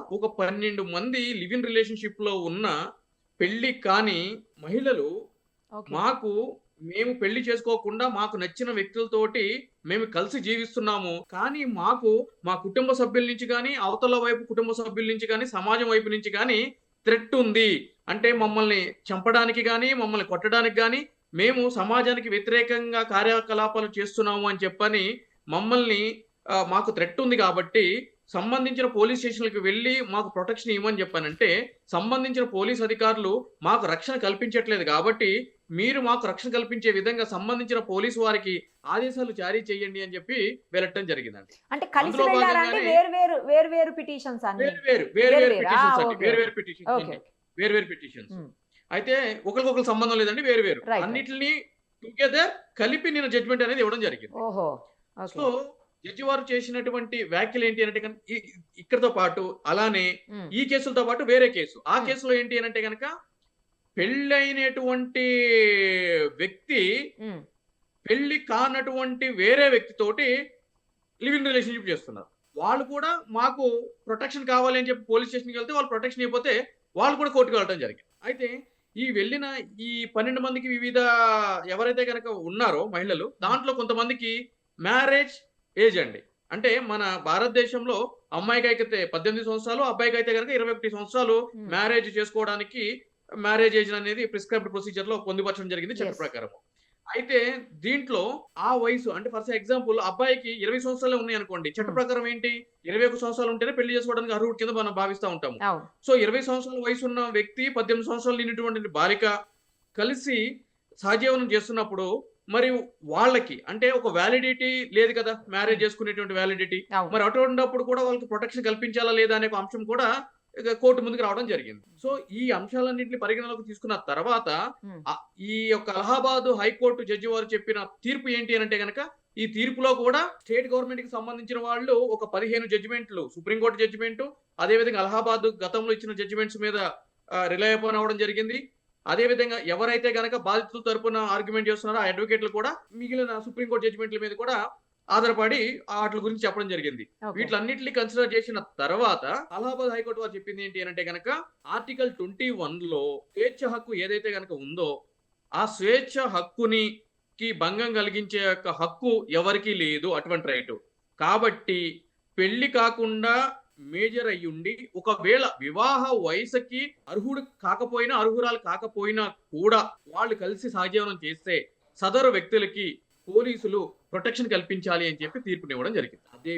ఒక 12 మంది live in relationship లో ఉన్న పెళ్లి కాని మహిళలు ఓకే. మాకు మేము పెళ్లి చేసుకోకుండా మాకు నచ్చిన వ్యక్తులతోటి మేము కలిసి జీవిస్తున్నాము. కానీ మాకు మా కుటుంబ సభ్యుల నుంచి గాని, అవతల వైపు కుటుంబ సభ్యుల నుంచి గాని, సమాజం వైపు నుంచి గాని థ్రెట్ ఉంది. అంటే మమ్మల్ని చంపడానికి గాని, మమ్మల్ని కొట్టడానికి గాని, మేము సమాజానికి వ్యతిరేకంగా కార్యకలాపాలు చేస్తున్నాము అని చెప్పని మమ్మల్ని మాకు థ్రెట్ ఉంది కాబట్టి సంబంధించిన పోలీస్ స్టేషన్‌లకి వెళ్లి మాకు ప్రొటెక్షన్ ఇవ్వమని చెప్పానంటే, సంబంధించిన పోలీస్ అధికారులు మాకు రక్షణ కల్పించట్లేదు కాబట్టి మీరు మాకు రక్షణ కల్పించే విధంగా సంబంధించిన పోలీసు వారికి ఆదేశాలు జారీ చేయండి అని చెప్పి వెళ్ళటం జరిగిందండి. అంటే కలిసి అందులో వెళ్లారా అండి? భాగంగానే వేరు వేరు పిటిషన్స్ అన్ని? వేరు వేరు వేరు వేరు. ఆ! పిటిషన్స్ అండి. ఓకే. వేరు ఓకే. వేరు పిటిషన్స్ ఓకే. అన్ని. ఓకే. వేరు వేరు పిటిషన్స్. హ్మ్. అయితే ఒకళ్ళకొకళ్ళకి సంబంధం లేదండి. వేరు వేరు. రైట్. రైట్. అన్నిటిని టుగెదర్ కలిపి నేను జడ్జ్‌మెంట్ అనేది ఇవ్వడం జరిగింది. ఓహో! ఓకే. సో, జడ్జి వారు చేసినటువంటి వ్యాఖ్యలు ఏంటి అనంటే గనుక ఇక్కడితో పాటు అలానే హ్మ్. ఈ కేసులతో పాటు వేరే కేసు. ఆ హ్మ్. కేసులో ఏంటి అనంటే గనక పెళ్లైనటువంటి వ్యక్తి హ్మ్. పెళ్లి కానటువంటి వేరే వ్యక్తితోటి లివ్ ఇన్ రిలేషన్‌షిప్ చేస్తున్నారు. వాళ్ళు కూడా మాకు ప్రొటెక్షన్ కావాలి అని చెప్పి పోలీస్ స్టేషన్‌కెళ్తే వాళ్ళు ప్రొటెక్షన్ ఇవ్వకపోతే వాళ్ళు కూడా కోర్ట్‌కి వెళ్ళడం జరిగింది. అయితే ఈ వెళ్ళిన ఈ 12 మందికి వివిధ ఎవరైతే గనక ఉన్నారో మహిళలు హ్మ్. దాంట్లో కొంతమందికి మ్యారేజ్ ఏజ్ అండి. అంటే మన భారతదేశంలో అమ్మాయికైతే 18 సంవత్సరాలు, అబ్బాయికైతే గనక 21 సంవత్సరాలు హ్మ్. మ్యారేజ్ చేసుకోవడానికి మ్యారేజ్ ఏజ్ అనేది ప్రిస్క్రైబ్డ్ ప్రొసీజర్‌లో పొందుపరచడం జరిగింది చట్ట యెస్. ప్రకారం. అయితే దీంట్లో ఆ వయసు అంటే ఫర్ ఎగ్జాంపుల్ అబ్బాయికి 20 సంవత్సరాలే ఉన్నాయనుకోండి. చట్ట హ్మ్. ప్రకారం ఏంటి 21 సంవత్సరాలు ఉంటేనే పెళ్లి చేసుకోవడానికి అర్హుడు కింద మనం భావిస్తా ఉంటాము. అవును. సో, 20 సంవత్సరాల వయసున్న వ్యక్తి, 18 సంవత్సరాలు నిండినటువంటి బాలిక కలిసి సహజీవనం చేస్తున్నప్పుడు మరి వాళ్ళకి అంటే ఒక వాలిడిటీ లేదు కదా! మ్యారేజ్ హ్మ్. చేసుకునేటువంటి వాలిడిటీ. అవును. మరి అటువంటప్పుడు కూడా వాళ్ళకి ప్రొటెక్షన్ కల్పించాలా లేదా అనే ఒక అంశం కూడా ఇక కోర్ట్ ముందుకు రావడం జరిగింది. సో, ఈ అంశాలన్నిటిని పరిగణలోకి తీసుకున్న తర్వాత హ్మ్. ఈ యొక్క అలహాబాద్ హైకోర్ట్ జడ్జి వారు చెప్పిన తీర్పు ఏంటి అనంటే గనక, ఈ తీర్పులో కూడా స్టేట్ గవర్నమెంట్‌కి సంబంధించిన వాళ్ళు ఒక 15 జడ్జిమెంట్‌లు సుప్రీం కోర్ట్ జడ్జిమెంటు, అదే విధంగా అలహాబాద్ గతంలో ఇచ్చిన జడ్జిమెంట్స్ మీద రిలై అపాన్ అవ్వడం జరిగింది. అదే విధంగా ఎవరైతే గనక బాధితుల తరపున ఆర్గ్యుమెంట్ చేస్తున్నారో ఆ అడ్వొకేట్‌లు కూడా మిగిలిన సుప్రీం కోర్ట్ జడ్జిమెంట్‌ల మీద కూడా ఆధారపడి ఆటిల గురించి చెప్పడం జరిగింది. ఓకే. వీటిలన్నిటిని కన్సిడర్ చేసిన తర్వాత అలహాబాద్ హైకోర్ట్ వారు చెప్పింది ఏంటి అనంటే గనక ఆర్టికల్ 21లో స్వేచ్ఛ హక్కు ఏదైతే గనక ఉందో, ఆ స్వేచ్ఛ హక్కుకి భంగం కలిగించే యొక్క హక్కు ఎవరికీ లేదు అటువంటి రైటు. కాబట్టి పెళ్లి కాకుండా మేజర్ అయ్యుండి ఒకవేళ వివాహ వయసుకి అర్హుడు కాకపోయినా, అర్హురాలు కాకపోయినా కూడా వాళ్ళు కలిసి సహజీవనం చేస్తే సదరు వ్యక్తులకి పోలీసులు ప్రొటెక్షన్ కల్పించాలి అని చెప్పి తీర్పునివ్వడం జరిగింది. అదే